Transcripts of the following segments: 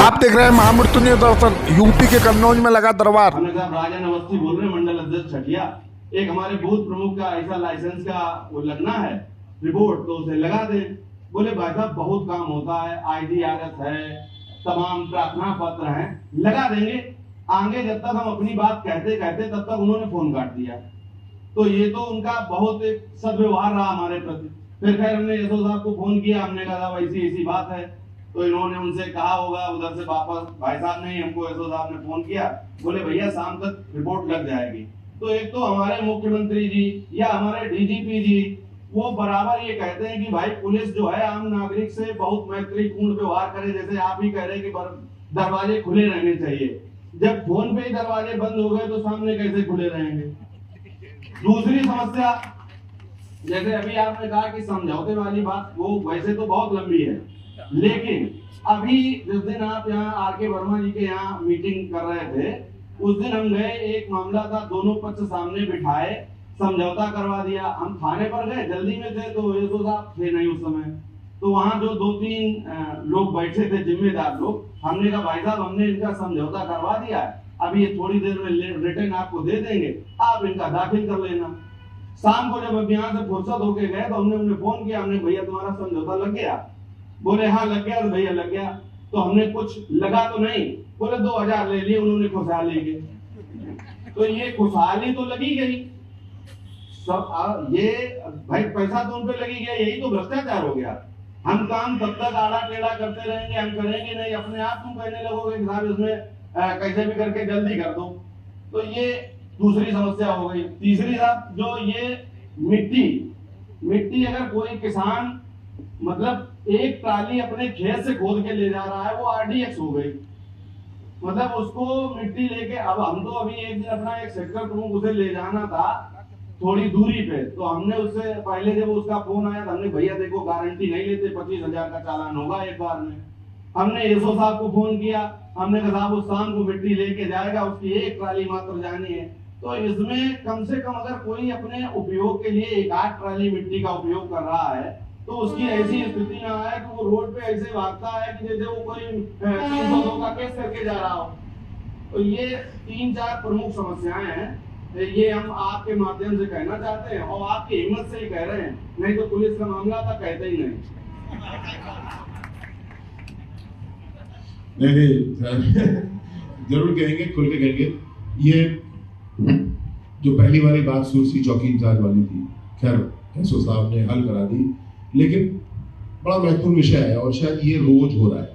आप देख रहे हैं महामृत्युंजय दर्शन। यूपी के कन्नौज में लगा दरबार। हमने कहा राजन अवस्थी बोल रहे मंडल अध्यक्ष छठिया, एक हमारे बूथ प्रमुख का ऐसा लाइसेंस का वो लगना है रिपोर्ट, तो उसे लगा दे। बोले भाई साहब बहुत काम होता है, IDRS है, तमाम प्रार्थना पत्र हैं, लगा देंगे। आगे जब तक हम अपनी बात कहते कहते तब तक उन्होंने फोन काट दिया। तो ये तो उनका बहुत एक सदव्यवहार रहा हमारे प्रति। फिर खैर हमने यशो साहब को फोन किया, हमने कहा ऐसी ऐसी बात है, तो इन्होंने उनसे कहा होगा उधर से वापस, भाई साहब ने हमको यशो साहब ने फोन किया, बोले भैया शाम तक रिपोर्ट लग जाएगी। तो एक तो हमारे मुख्यमंत्री जी या हमारे DGP जी वो बराबर ये कहते हैं कि भाई पुलिस जो है आम नागरिक से बहुत मैत्रीपूर्ण व्यवहार करे, जैसे आप ही कह रहे हैं कि दरवाजे खुले रहने चाहिए। जब फोन पे ही दरवाजे बंद हो गए तो सामने कैसे खुले रहेंगे। दूसरी समस्या, जैसे अभी आपने कहा कि समझौते वाली बात, वो वैसे तो बहुत लंबी है, लेकिन अभी जिस दिन आप यहाँ RK वर्मा जी के यहाँ मीटिंग कर रहे थे, उस दिन हम गए, एक मामला था, दोनों पक्ष सामने बिठाए, समझौता करवा दिया। हम थाने पर गए, जल्दी में थे, तो यशो साहब थे नहीं उस समय, तो वहां जो 2-3 लोग बैठे थे जिम्मेदार लोग, हमने कहा भाई साहब हमने इनका समझौता करवा दिया है, अभी ये थोड़ी देर में रिटर्न आपको दे देंगे, आप इनका दाखिल कर लेना। शाम को जब अब यहाँ से फुर्सत होके गए तो हमने उन्हें फोन किया, हमने भैया तुम्हारा समझौता लग गया? बोले हाँ लग गया। तो भैया लग गया, तो हमने कुछ लगा तो नहीं? बोले 2000 ले लिए उन्होंने खुशहाली के। तो ये खुशहाली तो लगी गई सब, ये भाई पैसा तो उन पे लगी गया, यही तो भ्रष्टाचार हो गया। हम काम तब तक आड़ा टेढ़ा करते रहेंगे, हम करेंगे नहीं, अपने आप तुम कहने लगोगे कि साहब इसमें कैसे भी करके जल्दी कर दो। तो ये दूसरी समस्या हो गई। तीसरी साहब जो ये मिट्टी अगर कोई किसान मतलब एक ट्राली अपने खेत से खोद के ले जा रहा है, वो RDX हो गई, मतलब उसको मिट्टी लेके, अब हम तो अभी एक दिन अपना एक सेक्टर प्रमुख उसे ले जाना था थोड़ी दूरी पे, तो हमने उससे पहले जब उसका फोन आया तो हमने भैया देखो गारंटी नहीं लेते, 25,000 का चालान होगा एक बार में। हमने यशो साहब को फोन किया, हमने कहा साहब उस शाम को मिट्टी लेके जाएगा, उसकी एक ट्राली मात्र जानी है। तो इसमें कम से कम अगर कोई अपने उपयोग के लिए 1-8 ट्राली मिट्टी का उपयोग कर रहा है, तो उसकी ऐसी स्थिति ना आए कि वो रोड पे ऐसे भागता है कि जैसे वो कोई 302 का केस करके जा रहा हो। तो ये 3-4 प्रमुख समस्याएं हैं, ये हम आपके माध्यम से कहना चाहते हैं और आपकी हिम्मत से ही कह रहे हैं, नहीं तो पुलिस का मामला था कहते ही नहीं। नहीं जरूर कहेंगे, खुल के कहेंगे। ये जो पहली वाली बात सुरसी चौकी इंचार्ज वाली थी, खैर एसओ साहब ने हल करा दी, लेकिन बड़ा महत्वपूर्ण विषय है और शायद ये रोज हो रहा है।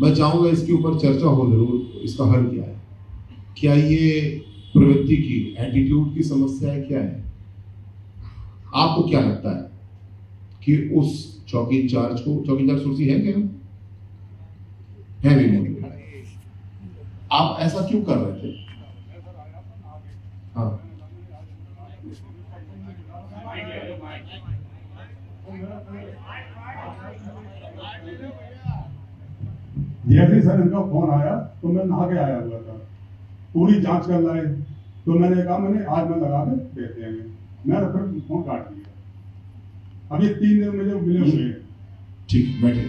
मैं चाहूंगा इसके ऊपर चर्चा हो जरूर, इसका हल क्या है, क्या ये प्रवृत्ति की एटीट्यूड की समस्या है, क्या है? आपको क्या लगता है कि उस चौकी इंचार्ज को, चौकी इंचार्ज सुरसी है क्या? है भी नहीं, आप ऐसा क्यों कर रहे थे? हाँ जैसे सर इनका फोन आया तो मैं नहा के आया हुआ था, पूरी जांच कर लाए, तो मैंने कहा मैंने आज मैं लगा के देते हैं, मैंने फिर फोन काट दिया। अब ये 3 दिन मुझे मिले हुए। ठीक, बैठे।